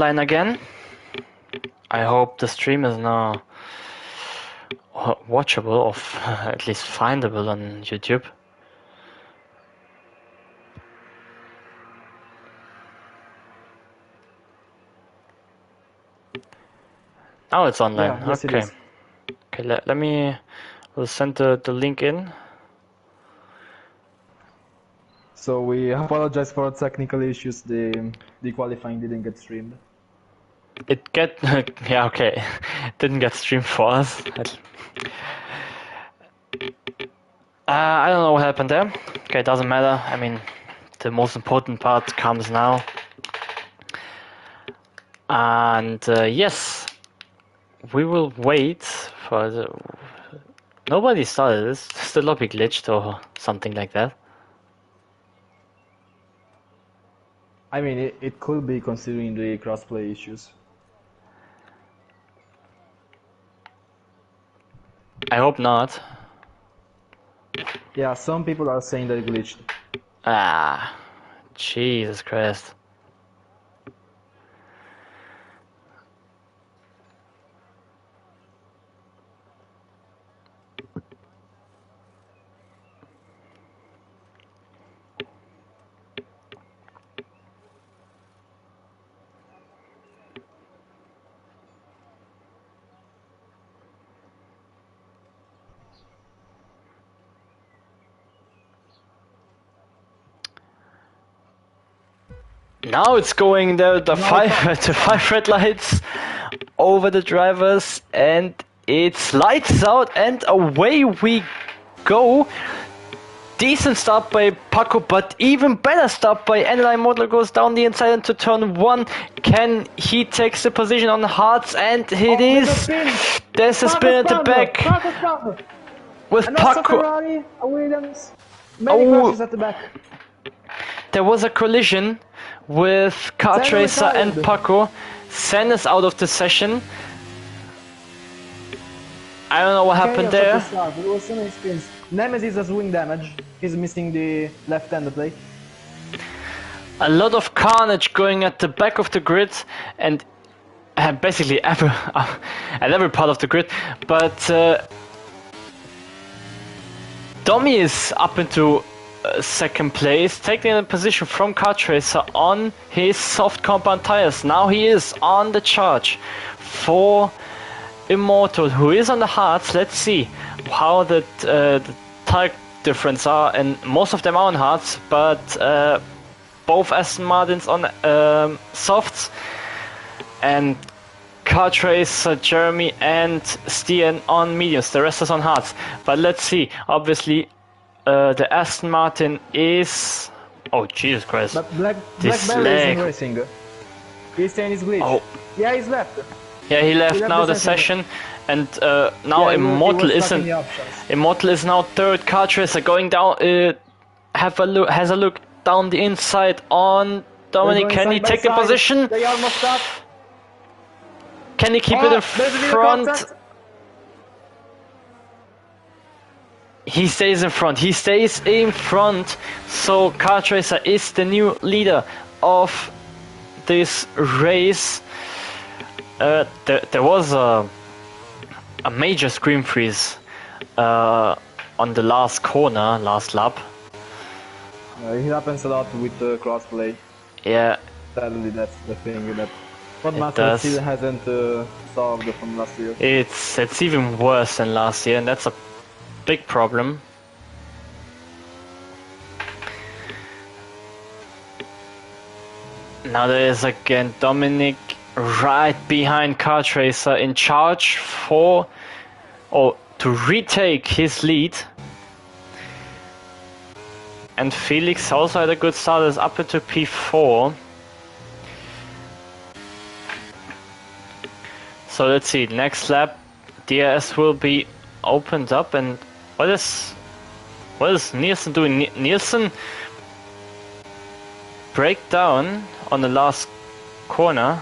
online again. I hope the stream is now watchable or at least findable on YouTube. Now it's online. Yeah, yes, okay. It is. Okay, let me. We'll send the link in. So we apologize for technical issues. The qualifying didn't get streamed. It yeah, okay. Didn't get streamed for us. I don't know what happened there. Okay, doesn't matter. I mean, the most important part comes now. And yes, we will wait for the. Nobody started this. Just the lobby glitched or something like that. I mean, it could be considering the crossplay issues. I hope not. Yeah, some people are saying that it glitched. Ah, Jesus Christ. Now it's going the five red lights over the drivers, and it's lights out, and away we go. Decent start by Paco, but even better start by Enline. Model goes down the inside into turn 1. Can he takes the position on the Hearts, and it is. There's a spin at the back with Paco. Ferrari, a Williams, many crashes at the back. There was a collision with Testrace and Paco. Sen is out of the session. I don't know what happened there. There was so many spins. Nemesis has wing damage. He's missing the left-handed plate. A lot of carnage going at the back of the grid, and basically at every part of the grid. But Domi is up into second place, taking a position from Testrace on his soft compound tires. Now he is on the charge for Immortal, who is on the hards. Let's see how the tire difference are, and most of them are on hards, but both Aston Martins on softs, and Testrace, Jeremy and Stian on mediums. The rest is on hards. But let's see. Obviously, the Aston Martin is. Oh Jesus Christ! But Black Belly isn't racing. He's saying he's glitched. Oh. Yeah, he's left. Yeah, he left now the session, and now Immortal isn't. Immortal is now third. Testrace going down. Has a look down the inside on Dominic. Can he take the position? They almost stopped. Can he keep it in front? He stays in front. He stays in front. So Testrace is the new leader of this race. There was a major screen freeze on the last corner, last lap. It happens a lot with crossplay. Yeah. Sadly, that's the thing that Master still hasn't solved from last year. It's even worse than last year, and that's a big problem. Now there is again Dominic right behind Testrace in charge to retake his lead. And Felix also had a good start, is up into P4. So let's see, next lap DRS will be opened up, and what is Nielsen doing? Nielsen break down on the last corner,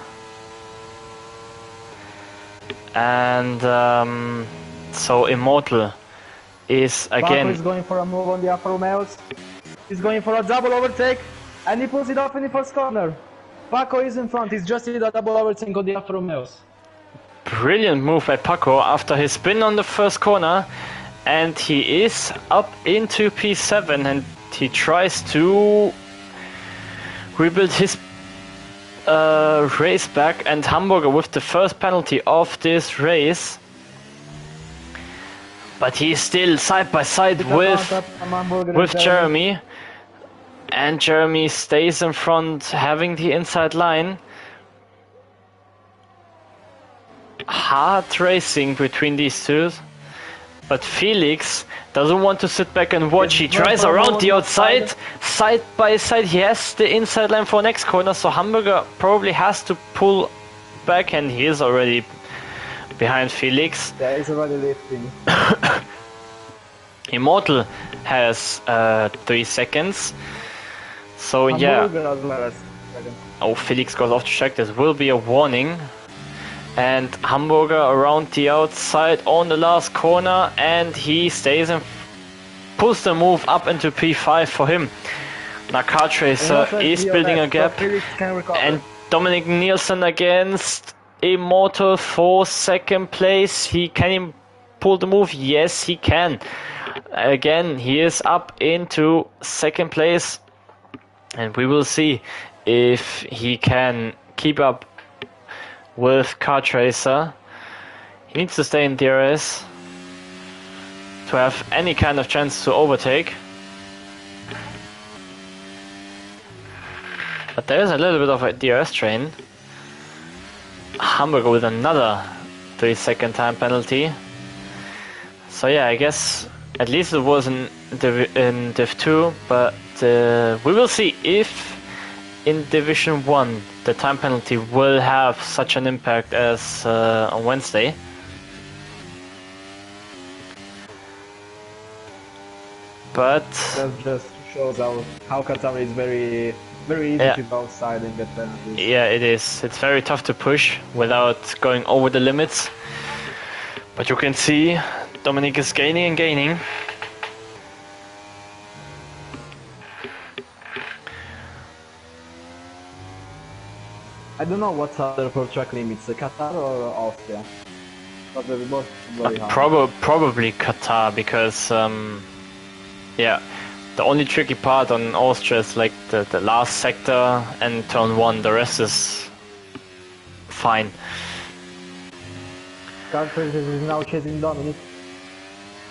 and so Immortal is again. Paco is going for a move on the Alfa Romeos. He's going for a double overtake, and he pulls it off in the first corner. Paco is in front. He's just did a double overtake on the Alfa Romeos. Brilliant move by Paco after his spin on the first corner, and he is up into P7 and he tries to rebuild his race back, and Hamburger with the first penalty of this race. But he's still side by side with Jeremy, and Jeremy stays in front, having the inside line. Hard racing between these two, but Felix doesn't want to sit back and watch. He tries around the outside, side by side. He has the inside line for next corner, so Hamburger probably has to pull back, and he is already behind Felix. Yeah, he's already lifting. Immortal has 3 seconds. So yeah. Oh, Felix goes off the track. This will be a warning. And Hamburger around the outside on the last corner, and he stays and pulls the move up into P5 for him. Now Kartracer is building a gap, and Dominic Nielsen against Immortal for second place. Can he pull the move? Yes, he can. Again, he is up into second place, and we will see if he can keep up with Kartracer. He needs to stay in DRS to have any kind of chance to overtake. But there is a little bit of a DRS train. Hamburger with another 3-second time penalty. So yeah, I guess at least it was in Div 2, but we will see if in Division 1 the time penalty will have such an impact as on Wednesday. But that just shows how Qatar is very easy to go outside and get penalties. Yeah, it is. It's very tough to push without going over the limits. But you can see Dominic is gaining and gaining. I don't know what's harder for track limits, Qatar or Austria? But they're both very hard. Probably Qatar, because yeah, the only tricky part on Austria is like the last sector and turn 1. The rest is fine. Kartracer is now chasing Dominic.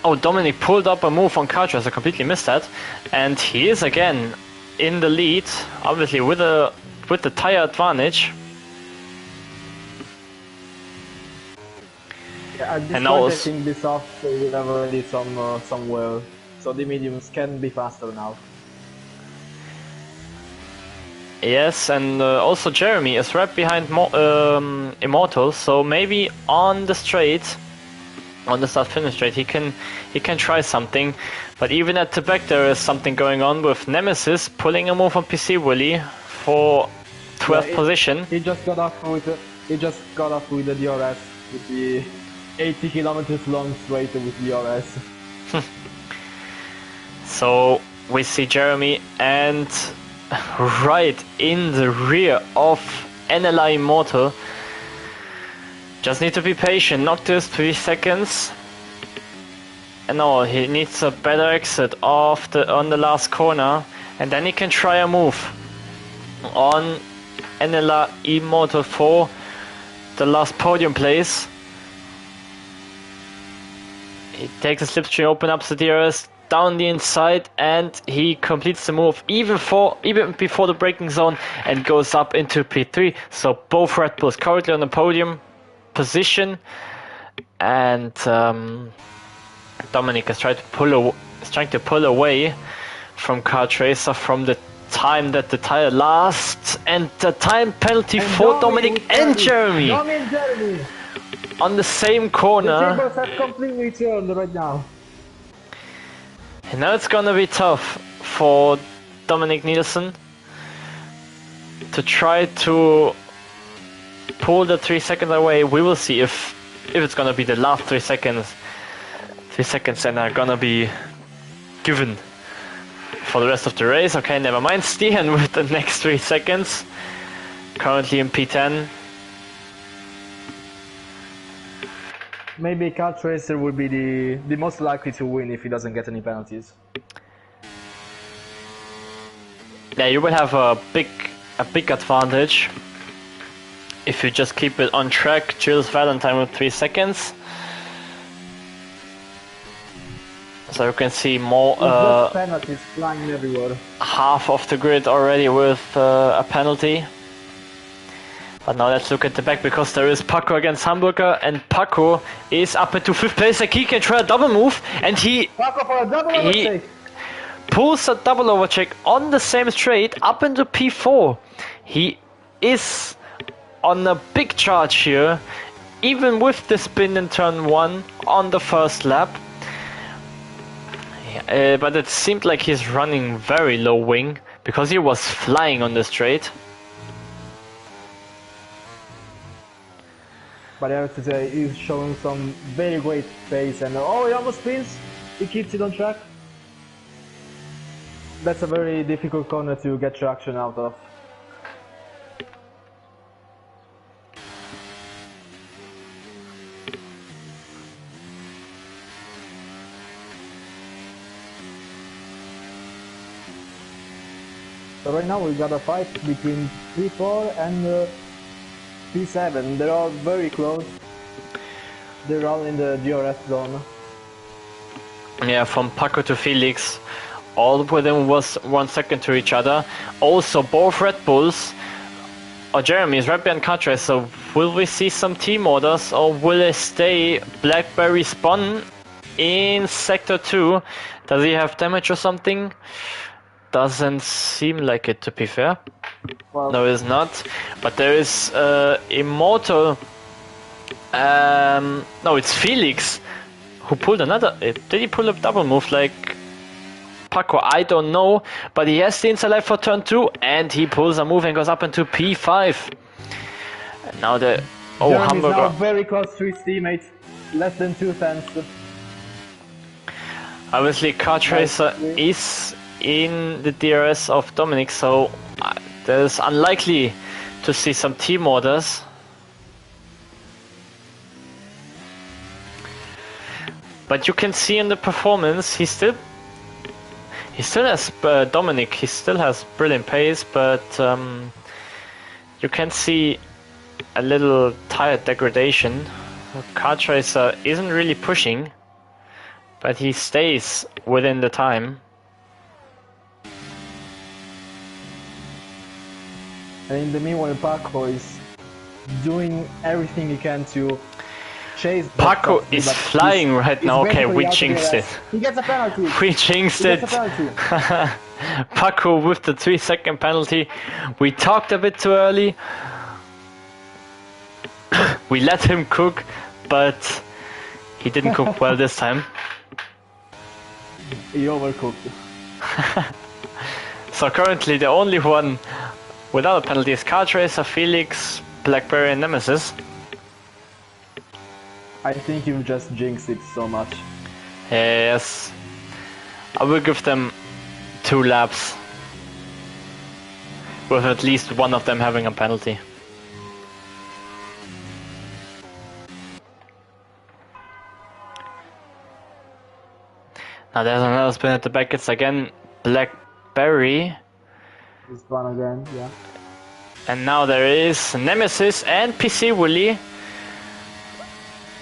Oh, Dominic pulled up a move on Kartracer. I completely missed that, and he is again in the lead, obviously with the tire advantage. Yeah, at this point I think this off will have already some well, so the mediums can be faster now. Yes, and also Jeremy is right behind Immortal, so maybe on the straight, on the start-finish straight, he can try something. But even at the back there is something going on with Nemesis pulling a move on PC Willy for 12th position. He just got off with the DRS with the 80 kilometers long straight with DRS. So we see Jeremy and right in the rear of NLI Immortal. Just need to be patient. Noctis 3 seconds. And no, he needs a better exit on the last corner, and then he can try a move on NLA Immortal for the last podium place. He takes a slipstream, open up the DRS down the inside, and he completes the move even before the braking zone and goes up into P3. So both Red Bulls currently on the podium position, and Dominic is trying to pull away from Kartracer from the time that the tire lasts, and the time penalty for Dominic and Jeremy on the same corner. The tables have completely turned right now. And now it's gonna be tough for Dominic Nielsen to try to pull the 3 seconds away. We will see if it's gonna be the last 3 seconds. 3 seconds that are gonna be given for the rest of the race. Okay, never mind. Stian with the next 3 seconds. currently in P10. Maybe Testrace will be the most likely to win if he doesn't get any penalties. Yeah, you will have a big advantage if you just keep it on track. Jules Valentine with 3 seconds. So you can see more penalties flying everywhere. Half of the grid already with a penalty. But now let's look at the back, because there is Paco against Hamburger, and Paco is up into 5th place. Like he can try a double move, and Paco for a double overtake. Pulls a double overtake on the same straight up into P4. He is on a big charge here, even with the spin in turn 1 on the first lap. But it seemed like he's running very low wing, because he was flying on the straight. But I have to say, he's showing some very great pace, and oh, he almost spins. He keeps it on track. That's a very difficult corner to get traction out of. So right now we got a fight between P4 and P7. They're all very close. They're all in the DRS zone. Yeah, from Paco to Felix, all within was 1 second to each other. Also, both Red Bulls, or Jeremy is right behind Qatar. So will we see some team orders, or will they stay Blackberry Spawn in Sector 2? Does he have damage or something? Doesn't seem like it, to be fair. Well, no, it's not. But there is Immortal. No, it's Felix who pulled another. Did he pull a double move like Paco? I don't know. But he has the inside life for turn 2, and he pulls a move and goes up into P5. And now the Hamburger. Now very close to his teammate. Less than 2 tenths. Obviously, Testrace is in the DRS of Dominic, so there's unlikely to see some team orders. But you can see in the performance, he still has Dominic. He still has brilliant pace, but you can see a little tire degradation. Testrace isn't really pushing, but he stays within the time. And in the meanwhile, Paco is doing everything he can to chase. Paco is flying right now. Okay, we jinxed it. He gets a penalty. We jinxed it. Paco with the 3 second penalty. We talked a bit too early. We let him cook, but he didn't cook well this time. He overcooked. So currently the only one without a penalty is Testrace, Felix, Blackberry and Nemesis. I think you've just jinxed it so much. Yes. I will give them 2 laps, with at least one of them having a penalty. Now there's another spin at the back. It's again Blackberry. It's gone again, yeah. And now there is Nemesis and PC Willy.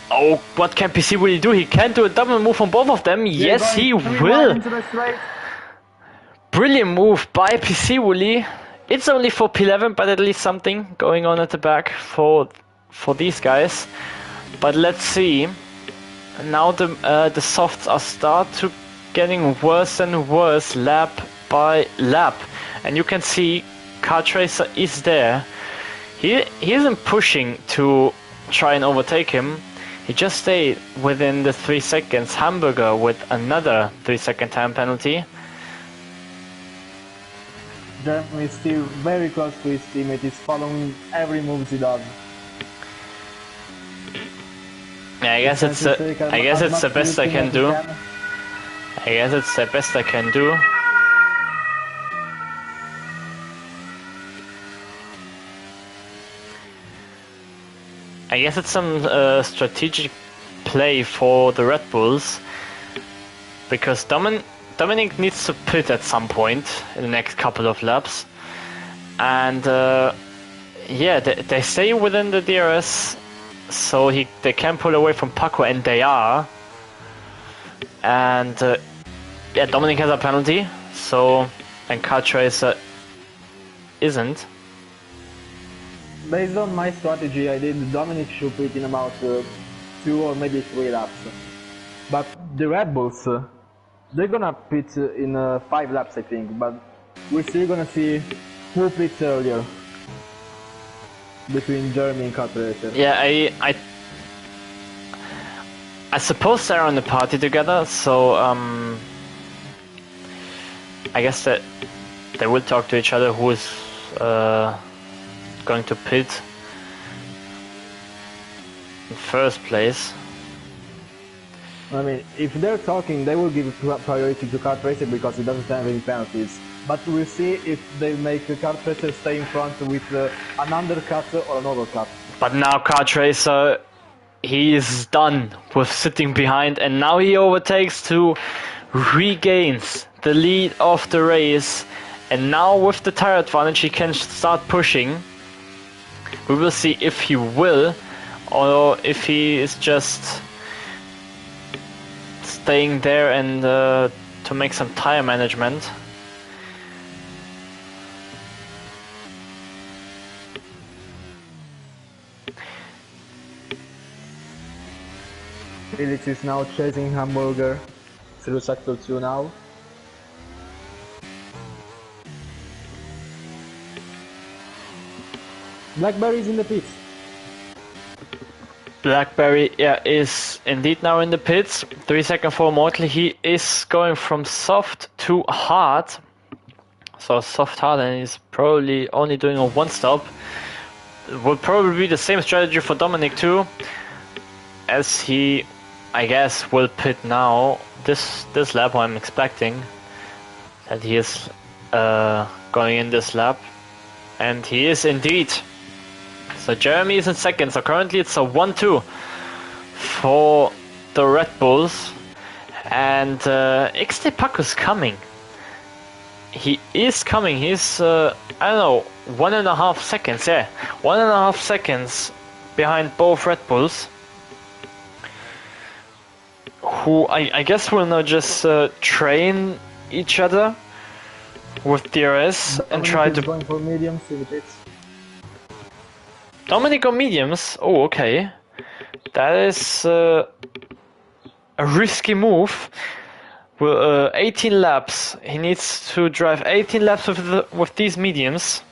Oh, what can PC Willy do? He can do a double move on both of them. Yes, he will. Brilliant move by PC Willy. It's only for P11, but at least something going on at the back for these guys. But let's see. Now the softs are start to getting worse and worse lap by lap. And you can see Testrace is there. He isn't pushing to try and overtake him. He just stayed within the 3 seconds. Hamburger with another 3 second time penalty. Jeremy is still very close to his teammate. He's following every move he does. Yeah, I guess it's the best I can do. I guess it's the best I can do. I guess it's some strategic play for the Red Bulls, because Dominic needs to pit at some point in the next couple of laps, and yeah, they stay within the DRS, so they can pull away from Paco, and they are. And yeah, Dominic has a penalty, so, and Qatar isn't. Based on my strategy, I did Dominic should pit in about 2 or maybe 3 laps. But the Red Bulls, they're gonna pit in 5 laps, I think. But we're still gonna see who pits earlier between Jeremy and Qatar. Yeah, I suppose they're on the party together, so I guess that they will talk to each other who is going to pit in first place. I mean, if they're talking, they will give priority to kart racer because it doesn't have any penalties. But we'll see if they make the kart racer stay in front with an undercut or an overcut. But now kart racer, he is done with sitting behind, and now he overtakes to regains the lead of the race. And now with the tire advantage, he can start pushing. We will see if he will, or if he is just staying there and to make some tire management. Felix is now chasing Hamburger through sector 2 now. Blackberry is in the pits. Blackberry, yeah, is indeed now in the pits. 3 seconds for Mortley. He is going from soft to hard. So soft hard, and he's probably only doing a 1 stop. Will probably be the same strategy for Dominic too, as he, I guess, will pit now. This lap, I'm expecting that he is going in this lap, and he is indeed. So Jeremy is in second, so currently it's a 1-2 for the Red Bulls, and XT Paco's coming. He is coming, he's, I don't know, 1.5 seconds, yeah, 1.5 seconds behind both Red Bulls, who I guess will now just train each other with DRS and try to... going for mediums in the pits. Dominic on mediums? Oh, okay. That is a risky move. Well, 18 laps. He needs to drive 18 laps with these mediums.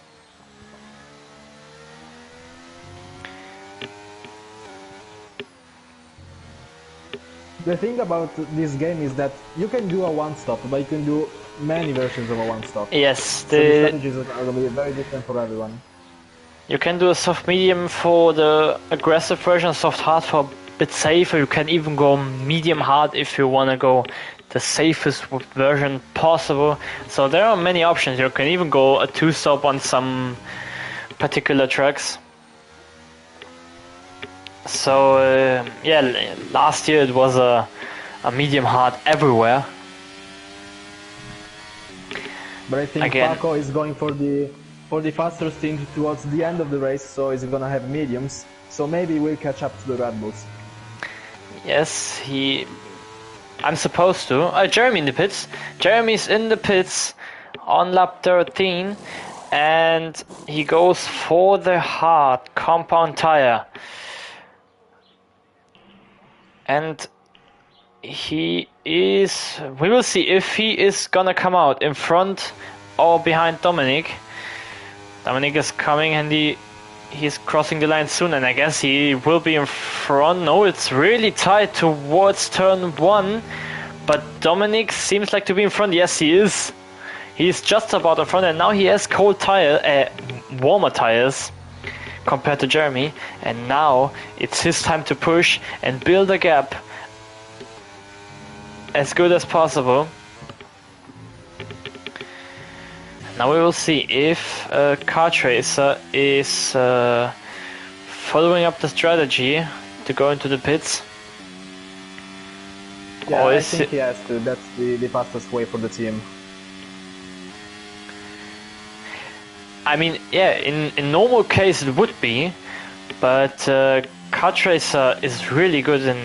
The thing about this game is that you can do a 1-stop, but you can do many versions of a 1-stop. Yes, so the strategies are going to be very different for everyone. You can do a soft medium for the aggressive version, soft hard for a bit safer. You can even go medium hard if you want to go the safest version possible. So there are many options. You can even go a 2-stop on some particular tracks. So yeah, last year it was a medium hard everywhere. But I think Paco is going for the faster stint towards the end of the race, so he's gonna have mediums. So maybe we'll catch up to the Red Bulls. Yes, I'm supposed to. Jeremy in the pits. Jeremy's in the pits on lap 13, and he goes for the hard compound tire. And we will see if he is gonna come out in front or behind Dominic. Dominic is coming, and he's crossing the line soon, and I guess he will be in front. No, it's really tight towards turn 1, but Dominic seems like to be in front. Yes, he is. He's just about in front, and now he has warmer tires compared to Jeremy, and now it's his time to push and build a gap as good as possible. Now we will see if Kart Racer is following up the strategy to go into the pits? Yeah, Or I is think it- he has to. That's the fastest way for the team. I mean, yeah, in normal case it would be, but Testrace is really good in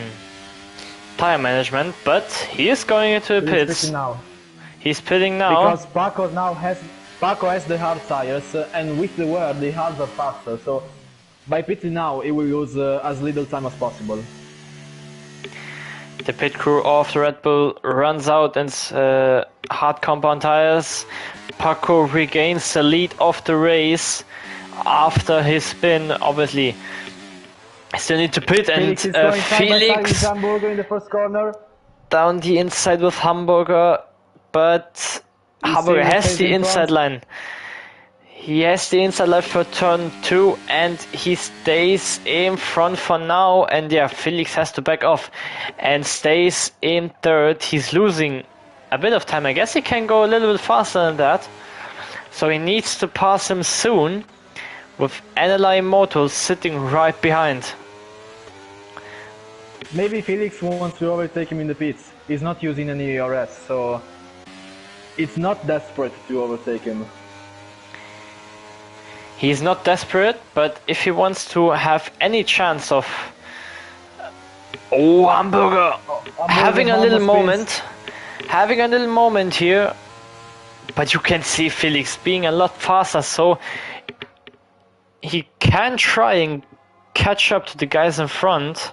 tire management, but he is going into the He's pits. pitting now. He's pitting now. Because Paco has the hard tires, and with the wear the hards are faster. So by pitting now, he will lose as little time as possible. The pit crew of the Red Bull runs out and hard compound tires. Paco regains the lead of the race after his spin. Obviously, still need to pit, and Felix is going side by side with Felix Hamburger in the first corner. down the inside with Hamburger, but Hamburger still has stays the in inside front. line. He has the inside line for turn 2 and he stays in front for now, and yeah, Felix has to back off and stays in third. He's losing a bit of time. I guess he can go a little bit faster than that, so he needs to pass him soon with NLI Motors sitting right behind. Maybe Felix wants to overtake him in the pits. He's not using any ERS, so it's not desperate to overtake him. He's not desperate, but if he wants to have any chance of Hamburger having a little moment, here, but you can see Felix being a lot faster, so he can try and catch up to the guys in front,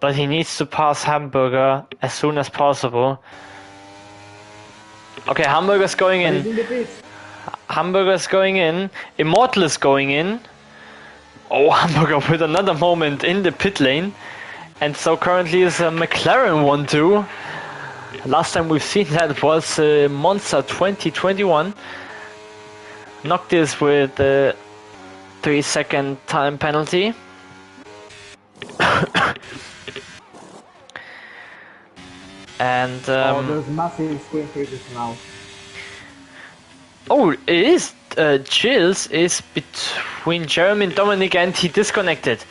but he needs to pass Hamburger as soon as possible. Okay, Hamburger's going He's in. in the pits. Hamburger's going in. Immortal is going in. Oh, Hamburger with another moment in the pit lane. And so currently is a McLaren 1-2. Last time we've seen that was Monza 2021. Knocked this with a 3-second time penalty. And There's massive screen freezes now. oh, it is. Gilles is between Jeremy and Dominic, and he disconnected.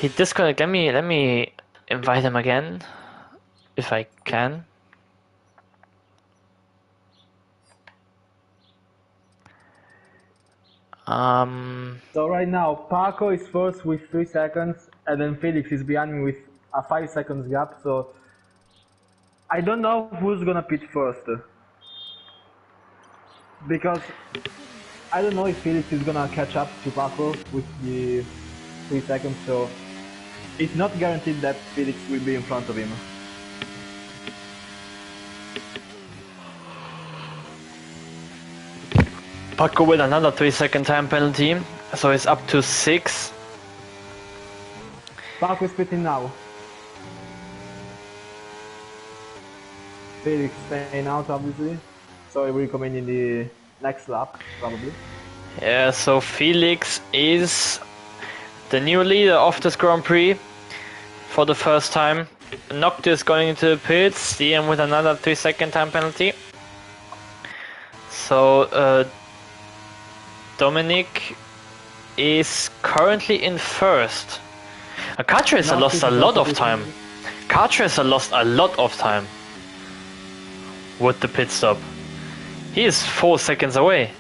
Let me invite him again, if I can. So right now, Paco is first with 3 seconds, and then Felix is behind me with a 5 seconds gap. So I don't know who's gonna pit first, because I don't know if Felix is gonna catch up to Paco with the 3 seconds. So it's not guaranteed that Felix will be in front of him. Paco with another 3-second time penalty, so it's up to 6. Paco is pitting now. Felix staying out, obviously, so he will come in the next lap, probably. Yeah, so Felix is the new leader of this Grand Prix for the first time. Noctis going into the pits, DM with another 3-second time penalty. So Dominic is currently in first. Testrace lost a lot of time. Testrace lost a lot of time with the pit stop. He is 4 seconds away.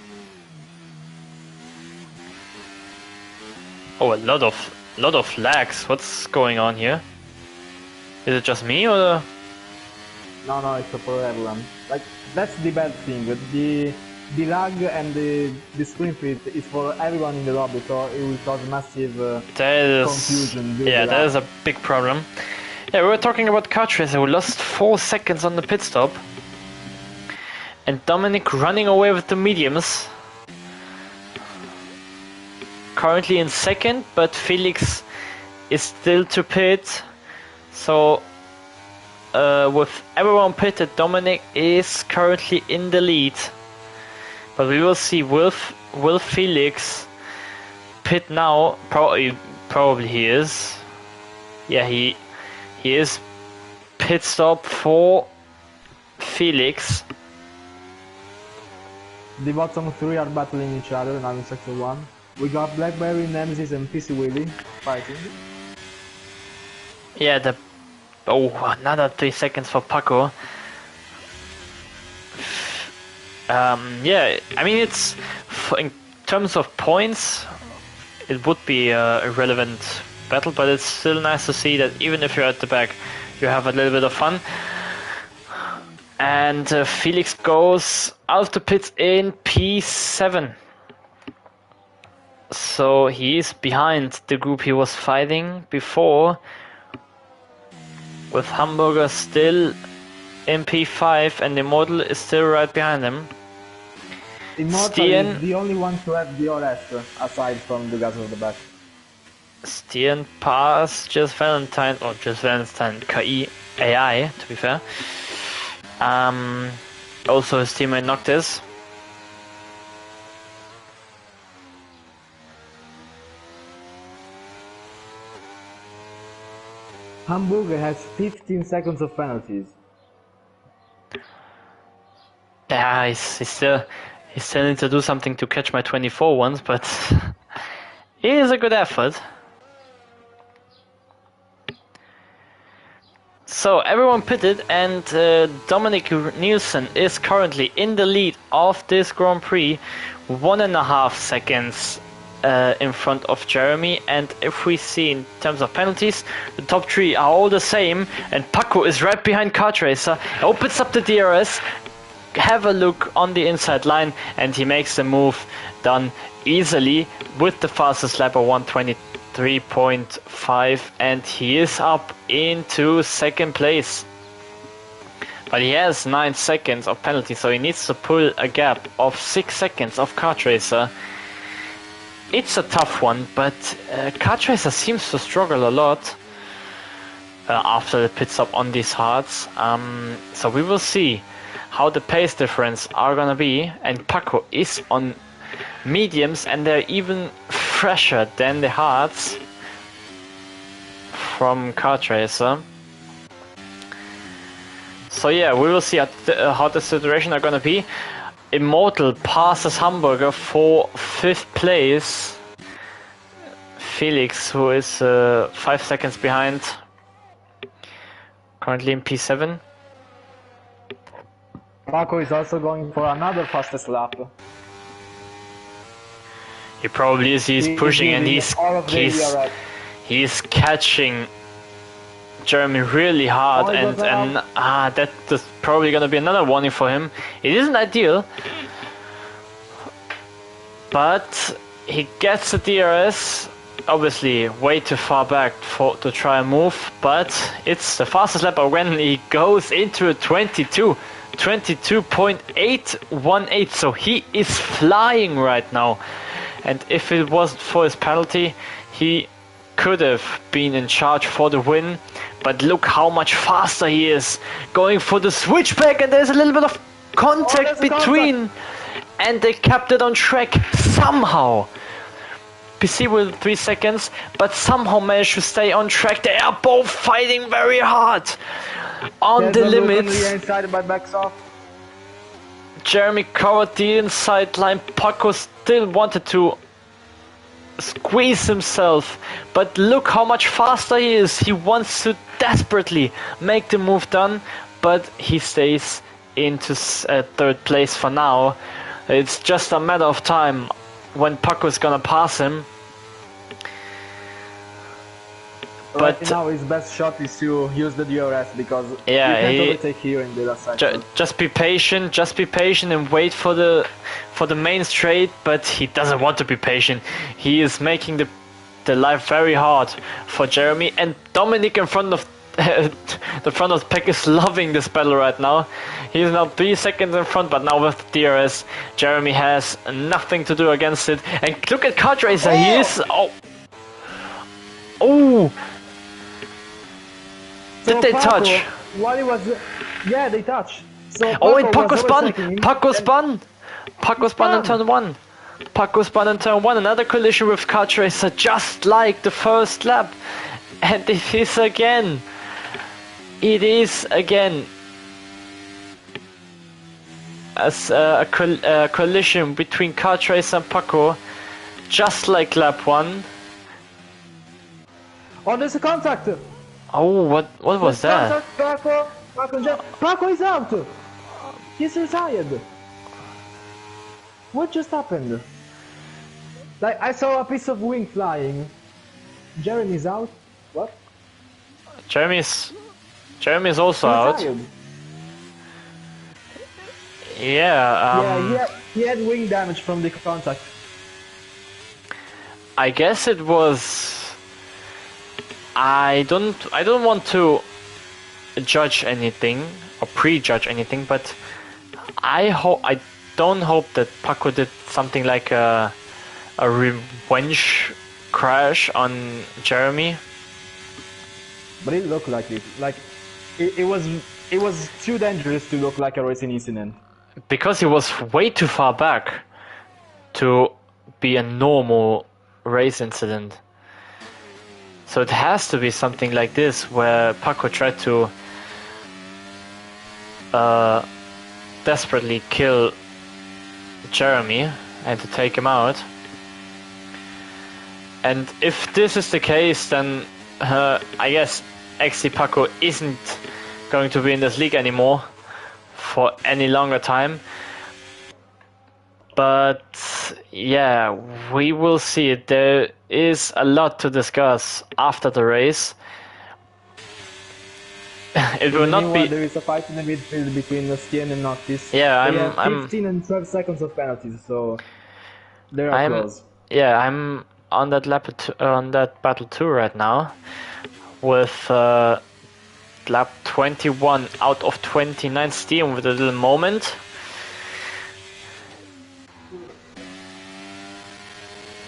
Oh, a lot of lags. What's going on here? Is it just me or? No, it's for everyone. Like, that's the bad thing. The lag and the screen freeze is for everyone in the lobby, so it will cause massive confusion. Yeah, that is a big problem. Yeah, we were talking about Testrace who lost 4 seconds on the pit stop. And Dominic running away with the mediums. Currently in second, but Felix is still to pit. So with everyone pitted, Dominic is currently in the lead. But we will see, will Felix pit now? Probably he is. Yeah, he is. Pit stop for Felix. The bottom 3 are battling each other now in sector 1. We got Blackberry, Nemesis, and PC Willy fighting. Yeah, another 3 seconds for Paco. Yeah, I mean, in terms of points, it would be a relevant battle, but it's still nice to see that even if you're at the back, you have a little bit of fun. And Felix goes out of the pits in P7. So he is behind the group he was fighting before, with Hamburger still in P5 and Immortal is still right behind him. Immortal is the only one to have DRS aside from the guys on the back. Stian passed Just Valentine, KI AI to be fair. Also his teammate Noctis. Hamburger has 15 seconds of penalties. Yeah, he still needs to do something to catch my 24 ones, but it is a good effort. So everyone pitted, and Dominic Nielsen is currently in the lead of this Grand Prix, 1.5 seconds in front of Jeremy. And if we see in terms of penalties, the top 3 are all the same, and Paco is right behind Kart Racer, opens up the DRS, have a look on the inside line, and he makes the move done easily with the fastest lap of 123.5, and he is up into second place. But he has 9 seconds of penalty, so he needs to pull a gap of 6 seconds of Kart Racer. It's a tough one, but Kart Racer seems to struggle a lot after the pit stop on these hards. So we will see how the pace difference are gonna be, and Paco is on mediums, and they're even fresher than the hards from Kart Racer. So yeah, we will see how the situation are gonna be. Immortal passes Hamburger for 5th place. Felix, who is 5 seconds behind, currently in P7. Paco is also going for another fastest lap. He probably is. He's pushing, and he's catching Jeremy really hard, and that's probably gonna be another warning for him. It isn't ideal, but he gets the DRS. Obviously, way too far back to try and move, but it's the fastest lap when he goes into a 22.818, so he is flying right now. And if it wasn't for his penalty, he could have been in charge for the win. But look how much faster he is, going for the switchback, and there's a little bit of contact between, and they kept it on track somehow. PC with 3 seconds, but somehow managed to stay on track. They are both fighting very hard on the limits. Jeremy covered the inside line. Paco still wanted to squeeze himself, but look how much faster he is. He wants to desperately make the move done, but he stays into 3rd place for now. It's just a matter of time when Paco is gonna pass him. But now his best shot is to use the DRS, because you can't overtake here in the last section. Just be patient, and wait for the main straight. But he doesn't want to be patient. He is making the life very hard for Jeremy, and Dominic in front of the front of the pack is loving this battle right now. He's now 3 seconds in front, but now with the DRS, Jeremy has nothing to do against it. And look at Kart Racer. He is Did they touch? While he was, yeah, they touched. So and Paco spun! Paco spun in turn 1. Paco spun in turn 1. Another collision with Kart Racer, just like the first lap. And it is again. As a collision between Kart Racer and Paco. just like lap 1. Oh, there's a contact! Oh, what was that? Contact, Paco is out! He's retired! What just happened? Like, I saw a piece of wing flying. Jeremy's out? What? Jeremy's also out. Retired. Yeah, he had wing damage from the contact. I guess it was. I don't want to judge anything or prejudge anything, but I don't hope that Paco did something like a revenge crash on Jeremy. But it looked like it. Like it was too dangerous to look like a racing incident. Because he was way too far back to be a normal race incident. So it has to be something like this, where Paco tried to desperately kill Jeremy and to take him out. And if this is the case, then I guess XC Paco isn't going to be in this league anymore for any longer time. But yeah, we will see it. There is a lot to discuss after the race. It will not be. There is a fight in the midfield between Stien and Noctis. Yeah, I'm 15 and 12 seconds of penalties, so they are close. Yeah, I'm on that on that battle 2 right now, with lap 21 out of 29 Stien with a little moment.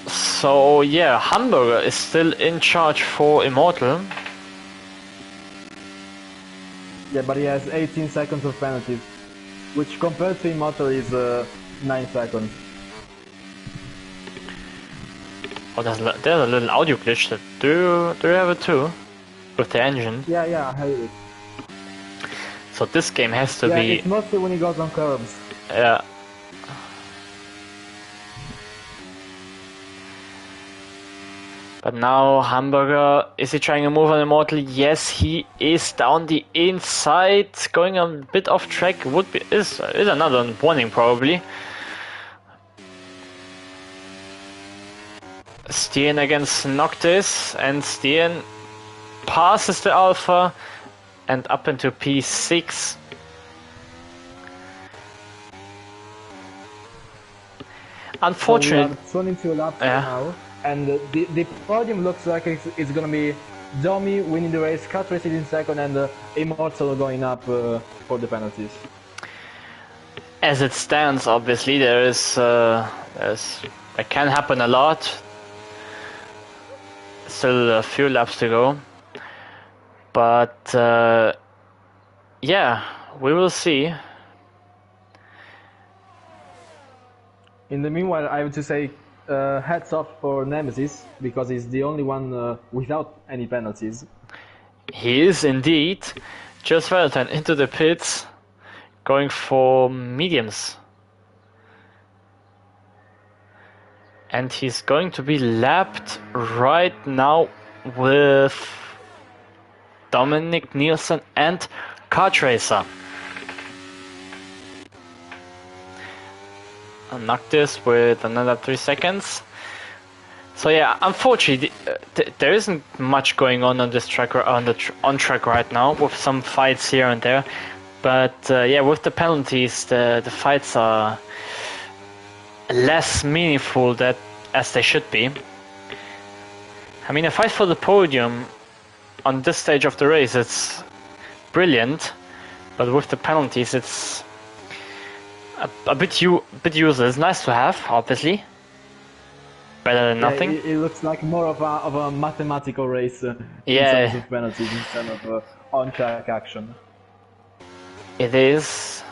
So yeah, Hamburger is still in charge for Immortal. Yeah, but he has 18 seconds of penalties, which compared to Immortal is 9 seconds. Oh, there's a little audio glitch. Do you have it too? With the engine? Yeah, I hate it. So this game has to be... Yeah, it's mostly when he goes on curbs. Yeah. But now Hamburger, is he trying to move on Immortal? Yes, he is down the inside, going a bit off track. Is another warning probably. Stien against Noctis, and Stien passes the Alpha and up into P6. Unfortunately, so we have 22 laps now. And the podium looks like it's gonna be Domi winning the race, Qatar in second, and Immortal going up for the penalties. As it stands, obviously it can happen a lot. Still a few laps to go, but yeah, we will see. In the meanwhile, I would just say hats off for Nemesis, because he's the only one without any penalties. He is indeed. Just Valentine into the pits, going for mediums. And he's going to be lapped right now with Dominic Nielsen and Kartracer. Noctis with another 3 seconds. So yeah, unfortunately, there isn't much going on this track on track right now, with some fights here and there. But yeah, with the penalties, the fights are less meaningful as they should be. I mean, a fight for the podium on this stage of the race, it's brilliant, but with the penalties, it's a bit useless. It's nice to have, obviously. Better than nothing. It looks like more of a mathematical race in terms of penalties instead of on-track action. It is.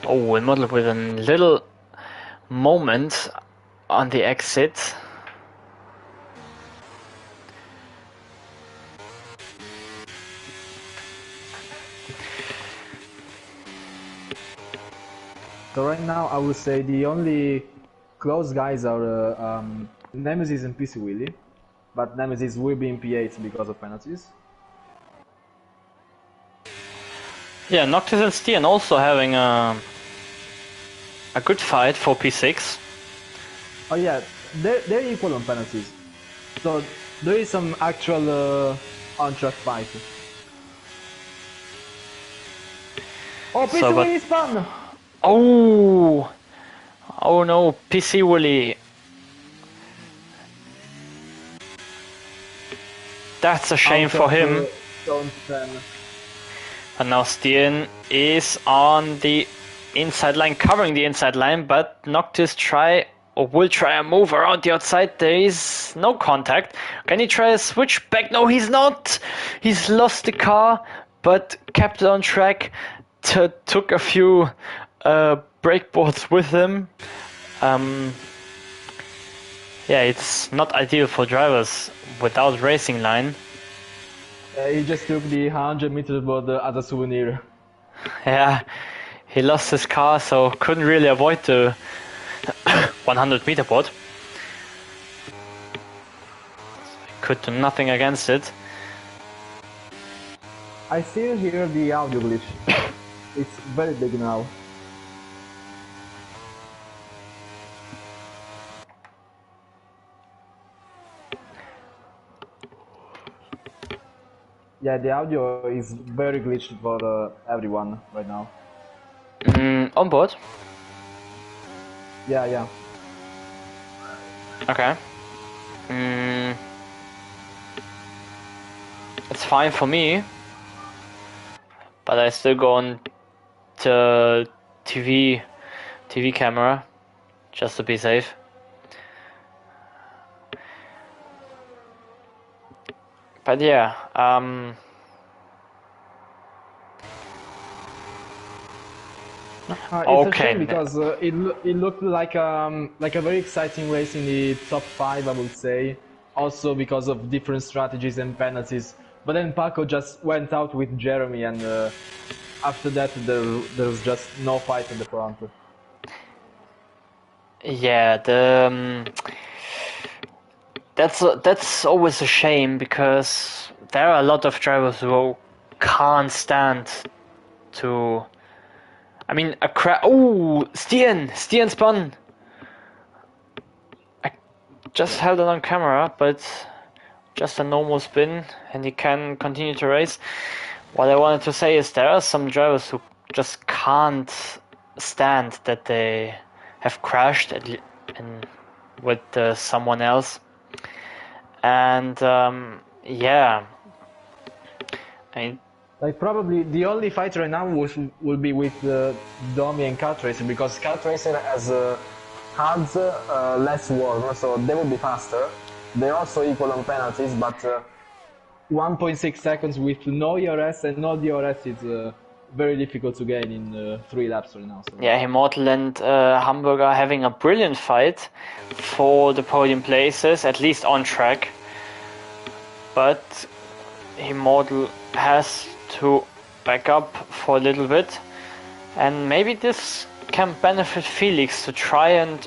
Oh, Immortal with a little moment on the exit. So right now, I would say the only close guys are Nemesis and PC Willy, but Nemesis will be in P8 because of penalties. Yeah, Noctis and Stian also having a good fight for P6. Oh yeah, they're equal on penalties. So there is some actual on-track fight. Oh, PC So, but- Willy spun! Oh! Oh no, PC Willy. That's a shame Out for of, him. zone 10. And now Stian is on the inside line, covering the inside line, but Noctis will try a move around the outside. There is no contact. Can he try a switch back? No, he's not. He's lost the car, but kept it on track. Took a few breakboards with him. Yeah, it's not ideal for drivers without racing line. He just took the 100 meters board as a souvenir. Yeah, he lost his car, so couldn't really avoid the 100-meter board. Could do nothing against it. I still hear the audio glitch. It's very big now. Yeah, the audio is very glitched for everyone right now. On board. Yeah. Okay. It's fine for me, but I still go on to TV camera just to be safe. But yeah, It's Okay. a shame because it looked like a very exciting race in the top 5, I would say. Also because of different strategies and penalties. But then Paco just went out with Jeremy, and after that there's just no fight in the front. yeah, that's always a shame because there are a lot of drivers who can't stand to. I mean, Stian spun. I just held it on camera, but just a normal spin, and he can continue to race. What I wanted to say is there are some drivers who just can't stand that they have crashed with someone else, and yeah, I mean, Like probably the only fight right now will be with Domi and Kartracer, because Kartracer has hands less warm, so they will be faster. They're also equal on penalties, but 1.6 seconds with no ERS and no DRS is very difficult to gain in 3 laps right now. So. yeah, Immortal and Hamburg are having a brilliant fight for the podium places, at least on track. But Immortal has to back up for a little bit, and maybe this can benefit Felix to try and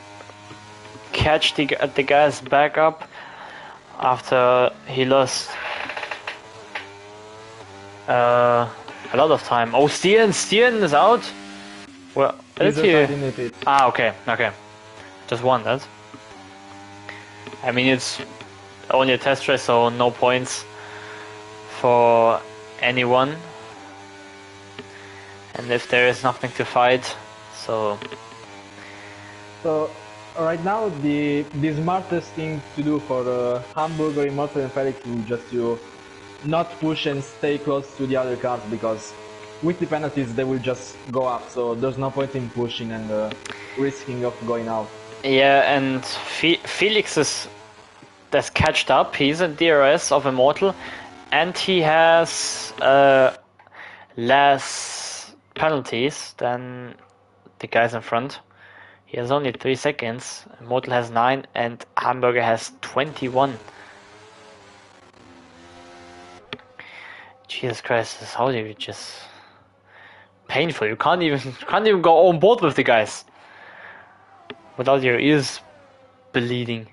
catch the guys back up after he lost a lot of time. Oh, Stian is out. Well, is he? Ah, okay. Just won that. I mean, it's only a test race, so no points for anyone. And if there is nothing to fight, so right now the smartest thing to do for Hamburger, Immortal and Felix is just to not push and stay close to the other cars, because with the penalties they will just go up, so there's no point in pushing and risking of going out. yeah, and Felix that's catched up. He's a DRS of Immortal, and he has less penalties than the guys in front. He has only 3 seconds. Immortal has 9, and Hamburger has 21. Jesus Christ, how do you just painful? You can't even go on board with the guys. without your ears bleeding.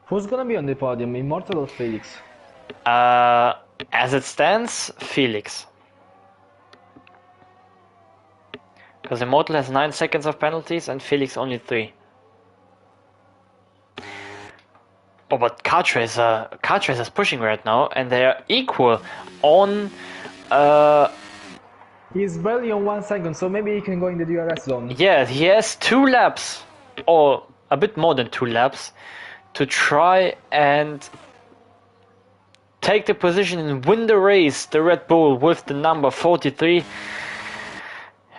Who's gonna be on the podium, Immortal or Felix? As it stands, Felix. Because Immortal has 9 seconds of penalties and Felix only 3. Oh, but Kartracer's pushing right now, and they are equal on. He's barely on 1 second, so maybe he can go in the DRS zone. Yeah, he has 2 laps, or a bit more than 2 laps, to try and take the position and win the race. The Red Bull with the number 43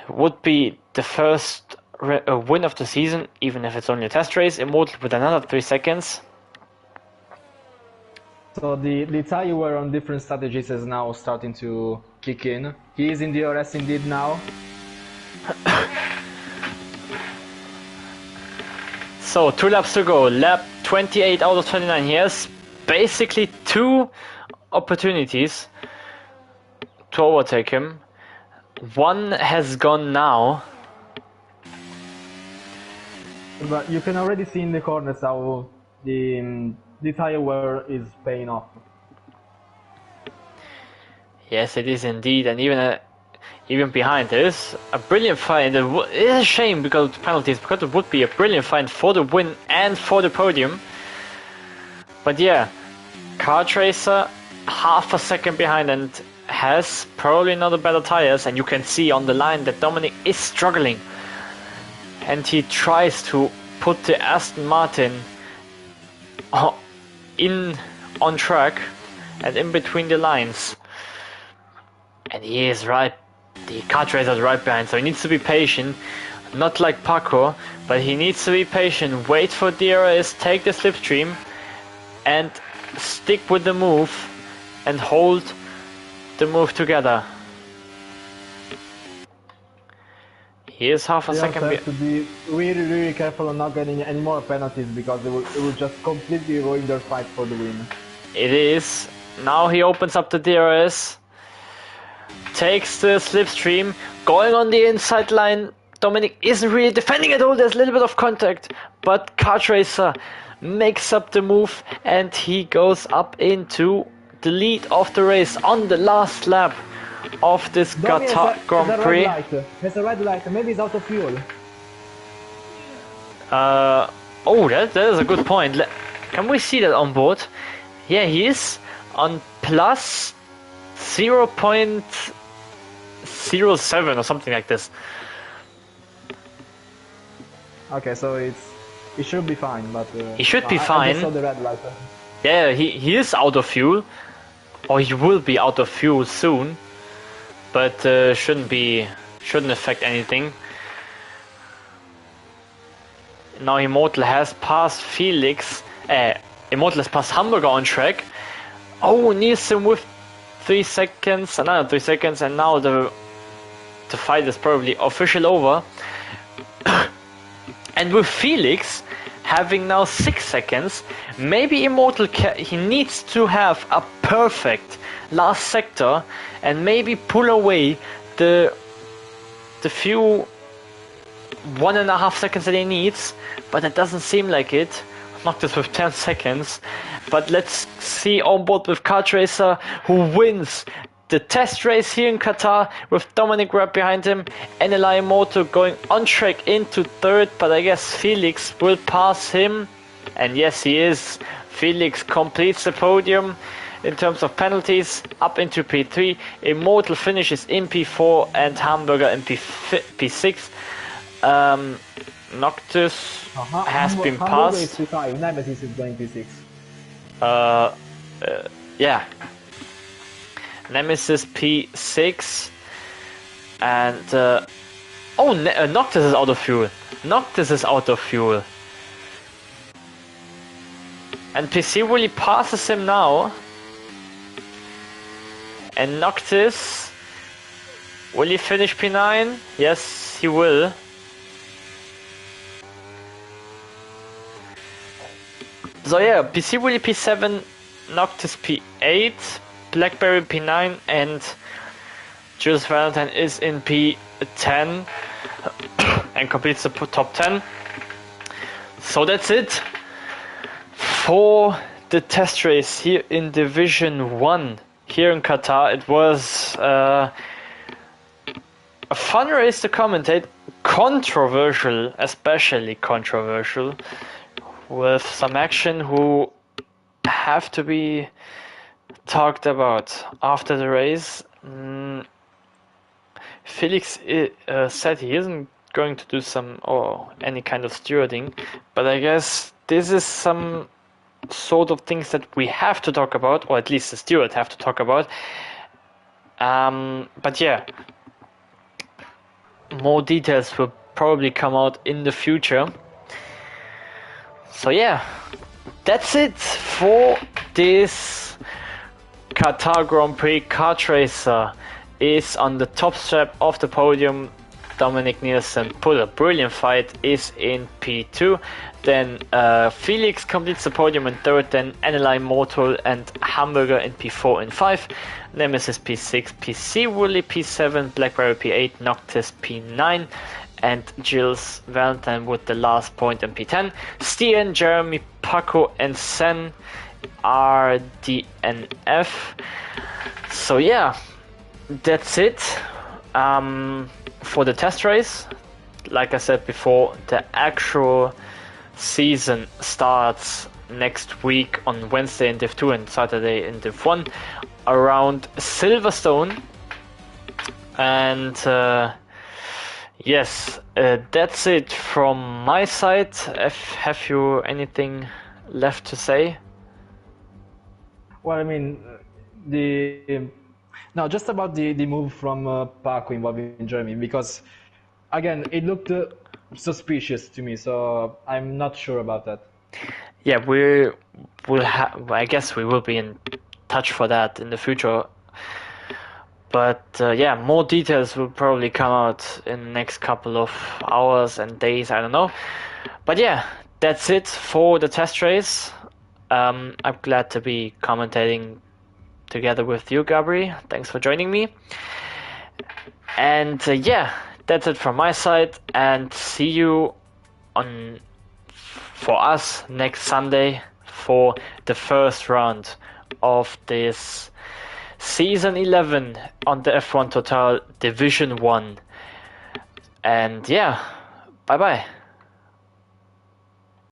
would be the first win of the season, even if it's only a test race. Immortal with another 3 seconds. So the tire wear on different strategies is now starting to kick in. He is in DRS indeed now. So 2 laps to go. Lap 28 out of 29. He has basically 2 opportunities to overtake him. One has gone now. But you can already see in the corners how the tire wear is paying off. Yes, it is indeed, and even behind this, a brilliant fight. It is a shame because of the penalties, because it would be a brilliant fight for the win and for the podium. But yeah, Kartracer half a second behind and has probably not the better tires, and you can see on the line that Dominic is struggling, and he tries to put the Aston Martin on track and in between the lines, and he is right. The Kartracer is right behind, so he needs to be patient, not like Paco, but he needs to be patient, wait for DRS, take the slipstream and stick with the move and hold the move together. He is half a second have to be really careful on not getting any more penalties, because it will just completely ruin their fight for the win. It is. Now he opens up the DRS, takes the slipstream, going on the inside line. Dominic isn't really defending at all, there's a little bit of contact, but Kartracer makes up the move and he goes up into the lead of the race on the last lap of this Qatar Grand Prix. There's a red light, maybe it's out of fuel. Oh, that is a good point. Can we see that on board? Yeah, he is on plus 0.07 or something like this. Okay, so it should be fine, but he should be fine. I just saw the red light. Yeah, he is out of fuel, or he will be out of fuel soon, but shouldn't affect anything. Now Immortal has passed Felix. Immortal has passed Hamburger on track. Oh, Nielsen with 3 seconds, another 3 seconds, and now the fight is probably official over. And with Felix having now 6 seconds, maybe Immortal he needs to have a perfect last sector and maybe pull away the few 1.5 seconds that he needs, but it doesn't seem like it. Noctis with 10 seconds, but let's see on board with Kartracer, who wins the test race here in Qatar with Dominic right behind him, and Immortal going on track into 3rd, but I guess Felix will pass him, and yes he is. Felix completes the podium in terms of penalties up into P3. Immortal finishes in P4 and Hamburger in P6. Noctis has been passed. Nemesis is going P6. Yeah. Nemesis P6 and Noctis is out of fuel. Noctis is out of fuel. And PC really passes him now. And Noctis, will he finish P9? Yes, he will. So yeah, PC Willy P7, Noctis P8, Blackberry P9, and Jules Valentine is in P10. and completes the top 10. So that's it for the test race here in Division 1 here in Qatar. It was a fun race to commentate, controversial, especially controversial, with some action who have to be talked about after the race. Felix said he isn't going to do any kind of stewarding, but I guess this is some sort of things that we have to talk about, or at least the steward have to talk about. But yeah, more details will probably come out in the future. So yeah, that's it for this Qatar Grand Prix. Kart Racer is on the top strap of the podium. Dominic Nielsen put a brilliant fight, is in P2. Then Felix completes the podium in third. Then Annelei Mortal and Hamburger in P4 and 5. Nemesis P6, PC Woolley P7, Blackberry P8, Noctis P9, and Gilles Valentine with the last point in P10. Stian, Jeremy, Paco, and Sen are DNF. So yeah, that's it for the test race. Like I said before, the actual season starts next week on Wednesday in Div 2 and Saturday in Div 1 around Silverstone. And yes, that's it from my side. Have you anything left to say? Well, I mean, no, just about the move from Paco involving Jeremy, because again, it looked suspicious to me, so I'm not sure about that. Yeah, I guess we will be in touch for that in the future. But yeah, more details will probably come out in the next couple of hours and days, I don't know. But yeah, that's it for the test race. I'm glad to be commentating together with you, Gabri. Thanks for joining me. And yeah, that's it from my side, and see you for us next Sunday for the first round of this Season 11 on the F1 Total Division 1. And yeah, bye bye.